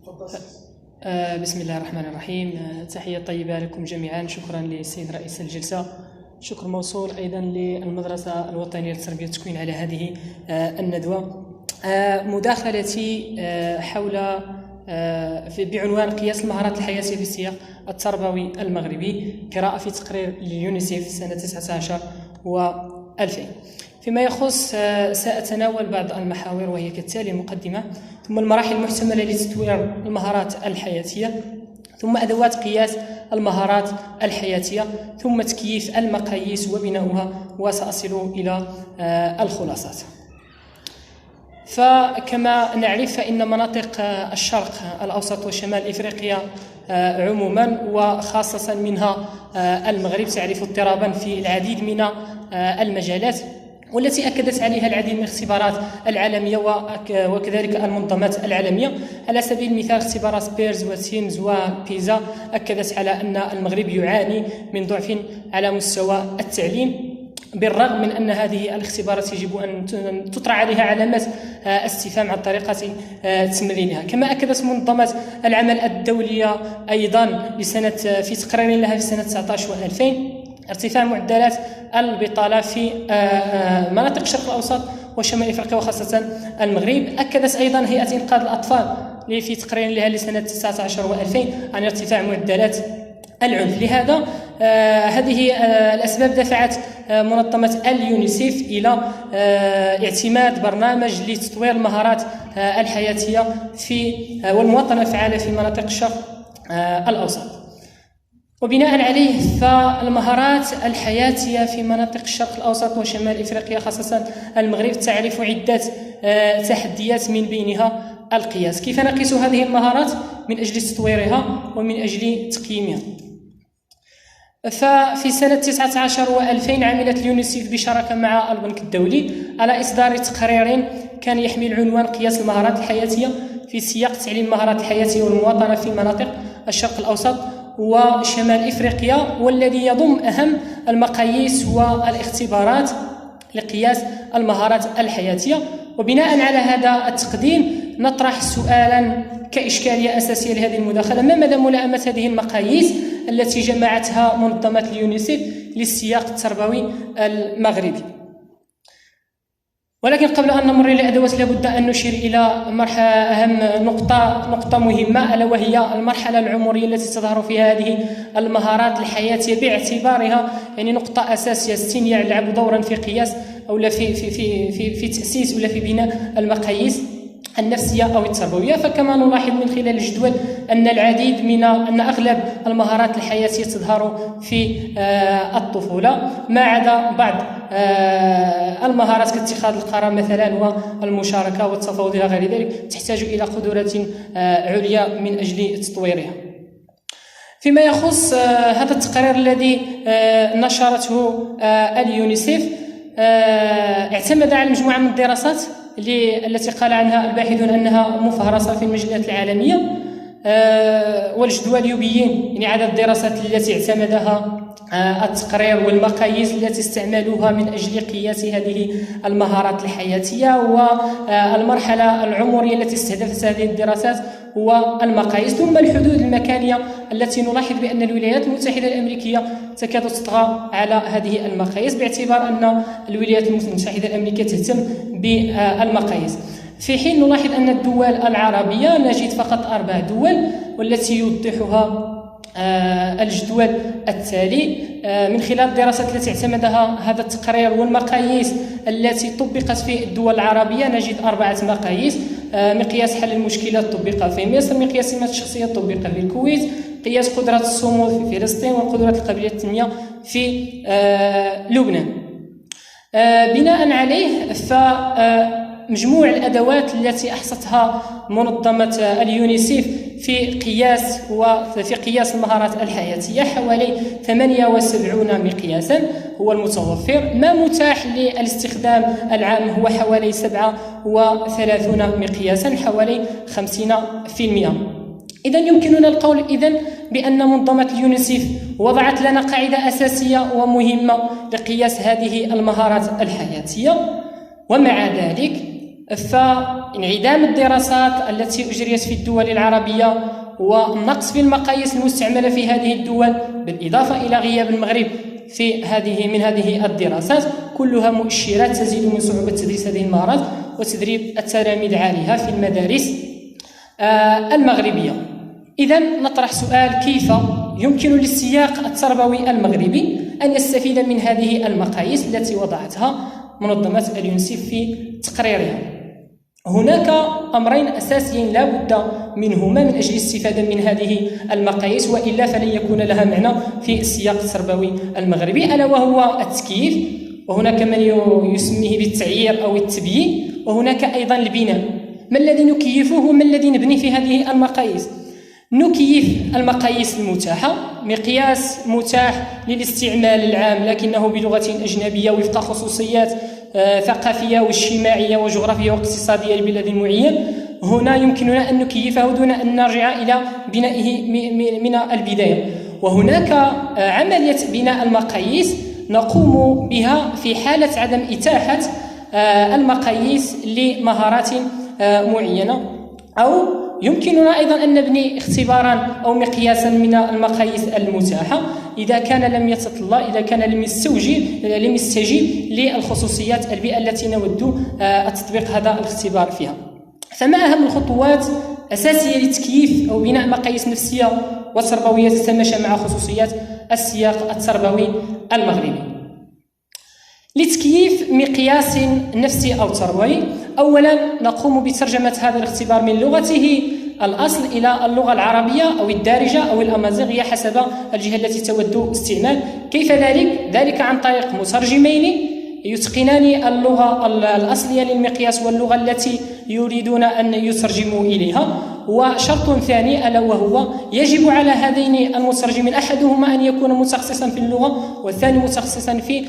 بسم الله الرحمن الرحيم. تحية طيبة لكم جميعا. شكرا للسيد رئيس الجلسة. شكر موصول أيضا للمدرسة الوطنية للتربية والتكوين على هذه الندوة. مداخلتي حول بعنوان قياس المهارات الحياتية في السياق التربوي المغربي، قراءة في تقرير لليونيسيف سنة 19 و2000. فيما يخص سأتناول بعض المحاور وهي كالتالي: المقدمة، ثم المراحل المحتملة لتطوير المهارات الحياتية، ثم أدوات قياس المهارات الحياتية، ثم تكييف المقاييس وبناؤها، وسأصل إلى الخلاصات. فكما نعرف فإن مناطق الشرق الأوسط وشمال إفريقيا عموما وخاصة منها المغرب تعرف اضطرابا في العديد من المجالات، والتي أكدت عليها العديد من الاختبارات العالمية وكذلك المنظمات العالمية. على سبيل المثال اختبارات بيرز وتيمز وبيزا أكدت على أن المغرب يعاني من ضعف على مستوى التعليم، بالرغم من أن هذه الاختبارات يجب أن تطرح عليها علامات استفهام عن طريقة تمرينها. كما أكدت منظمة العمل الدولية أيضا في تقرير لها في سنة 19 و2000 ارتفاع معدلات البطالة في مناطق الشرق الأوسط وشمال إفريقيا وخاصة المغرب. أكدت أيضا هيئة إنقاذ الأطفال في تقرير لها لسنة 19 و2000 عن ارتفاع معدلات العنف. لهذا هذه الأسباب دفعت منظمة اليونيسيف إلى اعتماد برنامج لتطوير المهارات الحياتية والمواطنة الفعالة في مناطق الشرق الأوسط. وبناء عليه فالمهارات الحياتية في مناطق الشرق الأوسط وشمال إفريقيا خاصة المغرب تعرف عدة تحديات، من بينها القياس. كيف نقيس هذه المهارات من أجل تطويرها ومن أجل تقييمها؟ ففي سنة 19 و2000 عملت اليونيسيف بشراكة مع البنك الدولي على إصدار تقرير كان يحمل عنوان قياس المهارات الحياتية في سياق تعليم المهارات الحياتية والمواطنة في مناطق الشرق الأوسط وشمال إفريقيا، والذي يضم أهم المقاييس والاختبارات لقياس المهارات الحياتية. وبناء على هذا التقديم نطرح سؤالا كإشكالية أساسية لهذه المداخلة: ما مدى ملائمة هذه المقاييس التي جمعتها منظمة اليونيسيف للسياق التربوي المغربي؟ ولكن قبل أن نمر إلى الأدوات لابد أن نشير إلى أهم نقطة مهمة، ألا وهي المرحلة العمرية التي تظهر فيها هذه المهارات الحياتية، باعتبارها نقطة أساسية يلعب دورا في قياس أو في تأسيس ولا في بناء المقاييس النفسية أو التربوية. فكما نلاحظ من خلال الجدول أن أغلب المهارات الحياتية تظهر في الطفولة، ما عدا بعض المهارات كاتخاذ القرار مثلا والمشاركة والتفاوض إلى غير ذلك تحتاج إلى قدرات عليا من أجل تطويرها. فيما يخص هذا التقرير الذي نشرته اليونيسيف، اعتمد على مجموعة من الدراسات التي قال عنها الباحثون أنها مفهرسة في المجلات العالمية، والجدول يبين عدد الدراسات التي اعتمدها التقرير والمقاييس التي استعملوها من أجل قياس هذه المهارات الحياتية، والمرحلة العمرية التي استهدفت هذه الدراسات والمقاييس، ثم الحدود المكانية التي نلاحظ بأن الولايات المتحدة الأمريكية تكاد تطغى على هذه المقاييس، باعتبار أن الولايات المتحدة الأمريكية تهتم بالمقاييس، في حين نلاحظ أن الدول العربية نجد فقط 4 دول، والتي يوضحها الجدول التالي. من خلال الدراسات التي اعتمدها هذا التقرير والمقاييس التي طبقت في الدول العربية نجد 4 مقاييس: مقياس حل المشكلات طبق في مصر، مقياس سمات الشخصية طبق في الكويت، قياس قدرة الصمود في فلسطين، وقدرة القابلية التنمية في لبنان. بناء عليه فمجموع الأدوات التي أحصتها منظمة اليونيسيف في قياس المهارات الحياتية حوالي 78 مقياسا هو المتوفر. ما متاح للاستخدام العام هو حوالي 37 مقياسا، حوالي 50%. إذن يمكننا القول بأن منظمة اليونيسيف وضعت لنا قاعدة أساسية ومهمة لقياس هذه المهارات الحياتية، ومع ذلك فانعدام الدراسات التي أجريت في الدول العربية والنقص في المقاييس المستعملة في هذه الدول بالإضافة إلى غياب المغرب من هذه الدراسات كلها مؤشرات تزيد من صعوبة تدريس هذه المهارات وتدريب التلاميذ عليها في المدارس المغربية. إذن نطرح سؤال: كيف يمكن للسياق التربوي المغربي أن يستفيد من هذه المقاييس التي وضعتها منظمة اليونسيف في تقريرها؟ هناك أمرين أساسيين لا بد منهما من أجل الاستفادة من هذه المقاييس، وإلا فلن يكون لها معنى في السياق التربوي المغربي، ألا وهو التكييف، وهناك من يسميه بالتعيير أو التبيين، وهناك أيضا البناء. ما الذي نكيفه وما الذي نبني في هذه المقاييس؟ نكيف المقاييس المتاحة، مقياس متاح للاستعمال العام لكنه بلغة أجنبية وفق خصوصيات ثقافية واجتماعية وجغرافية واقتصادية لبلد معين. هنا يمكننا أن نكيفه دون أن نرجع إلى بنائه من البداية. وهناك عملية بناء المقاييس نقوم بها في حالة عدم إتاحة المقاييس لمهارات معينة، أو يمكننا أيضا أن نبني اختبارا أو مقياسا من المقاييس المتاحة إذا كان لم يستجيب للخصوصيات البيئة التي نود تطبيق هذا الاختبار فيها. فما أهم الخطوات أساسية لتكييف أو بناء مقاييس نفسية وتربوية تتماشى مع خصوصيات السياق التربوي المغربي؟ لتكييف مقياس نفسي أو تربوي، أولا نقوم بترجمة هذا الاختبار من لغته الأصل إلى اللغة العربية أو الدارجة أو الأمازيغية حسب الجهة التي تود استعمال. كيف ذلك؟ ذلك عن طريق مترجمين يتقنان اللغة الأصلية للمقياس واللغة التي يريدون أن يترجموا إليها. وشرط ثاني ألا وهو يجب على هذين المترجمين أحدهما أن يكون متخصصا في اللغة والثاني متخصصا في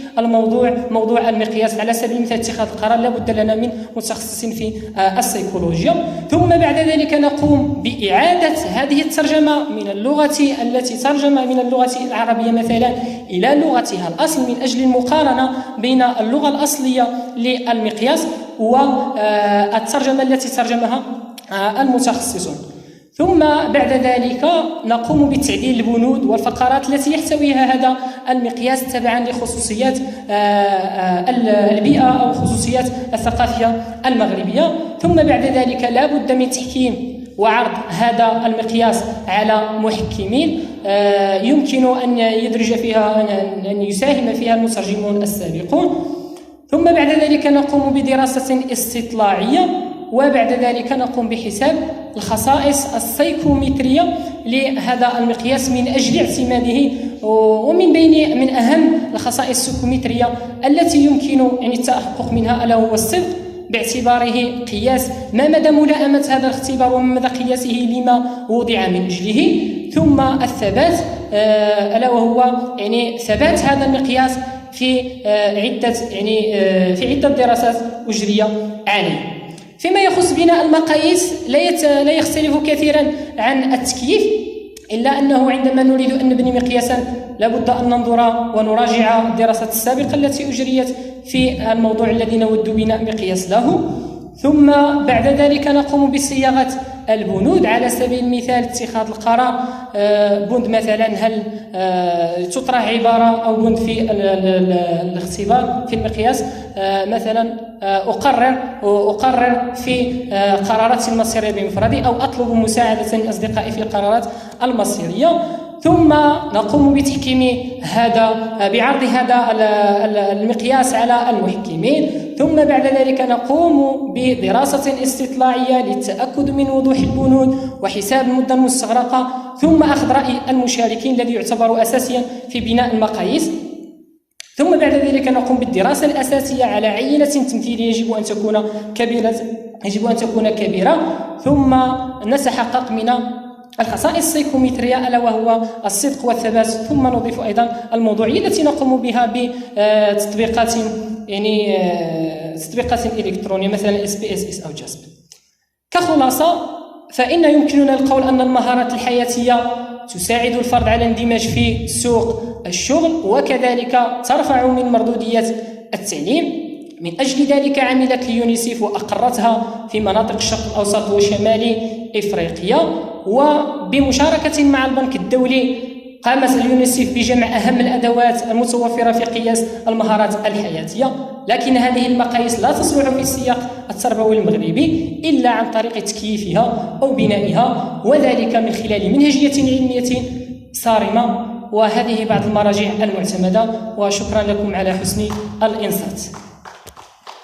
موضوع المقياس. على سبيل المثال اتخاذ القرار لا بد لنا من متخصص في السيكولوجيا. ثم بعد ذلك نقوم بإعادة هذه الترجمة من اللغة التي ترجم من اللغة العربية مثلا إلى لغتها الأصل من أجل المقارنة بين اللغة الأصلية للمقياس والترجمة التي ترجمها المتخصصون. ثم بعد ذلك نقوم بتعديل البنود والفقرات التي يحتويها هذا المقياس تبعا لخصوصيات البيئة أو خصوصيات الثقافية المغربية. ثم بعد ذلك لا بد من تحكيم وعرض هذا المقياس على محكمين يمكن أن يدرج فيها أن يساهم فيها المترجمون السابقون. ثم بعد ذلك نقوم بدراسة استطلاعية، وبعد ذلك نقوم بحساب الخصائص السيكومترية لهذا المقياس من أجل اعتماده. ومن بين من أهم الخصائص السيكومترية التي يمكن التحقق منها ألا هو الصدق باعتباره قياس ما مدى ملائمة هذا الاختبار وما مدى قياسه لما وضع من أجله. ثم الثبات ألا وهو ثبات هذا المقياس في عدة دراسات أجري عليه. فيما يخص بناء المقاييس لا يختلف كثيرا عن التكييف، إلا أنه عندما نريد أن نبني مقياسا لابد أن ننظر ونراجع الدراسات السابقة التي أجريت في الموضوع الذي نود بناء مقياس له. ثم بعد ذلك نقوم بصياغة البنود. على سبيل المثال اتخاذ القرار، بند مثلا هل تطرح عبارة أو بند في الاختبار في المقياس مثلا أقرر في قراراتي المصيرية بمفردي أو أطلب مساعدة من أصدقائي في القرارات المصيرية. ثم نقوم بتحكيم بعرض هذا المقياس على المحكمين. ثم بعد ذلك نقوم بدراسة استطلاعية للتأكد من وضوح البنود وحساب المدة المستغرقة، ثم أخذ رأي المشاركين الذي يعتبر أساسيا في بناء المقاييس. ثم بعد ذلك نقوم بالدراسة الأساسية على عينة تمثيلية يجب أن تكون كبيرة. ثم نتحقق من الخصائص السيكومترية ألا وهو الصدق والثبات. ثم نضيف أيضا الموضوعية التي نقوم بها بتطبيقات تطبيقات إلكترونية مثلا SPSS أو JASP. كخلاصة فإن يمكننا القول أن المهارات الحياتية تساعد الفرد على الاندماج في سوق الشغل، وكذلك ترفع من مردودية التعليم. من أجل ذلك عملت اليونيسيف وأقرتها في مناطق الشرق الأوسط وشمال إفريقيا، وبمشاركة مع البنك الدولي قامت اليونيسيف بجمع أهم الأدوات المتوفرة في قياس المهارات الحياتية. لكن هذه المقاييس لا تصلح في السياق التربوي المغربي إلا عن طريق تكييفها أو بنائها، وذلك من خلال منهجية علمية صارمة. وهذه بعض المراجع المعتمدة، وشكرا لكم على حسن الإنصات.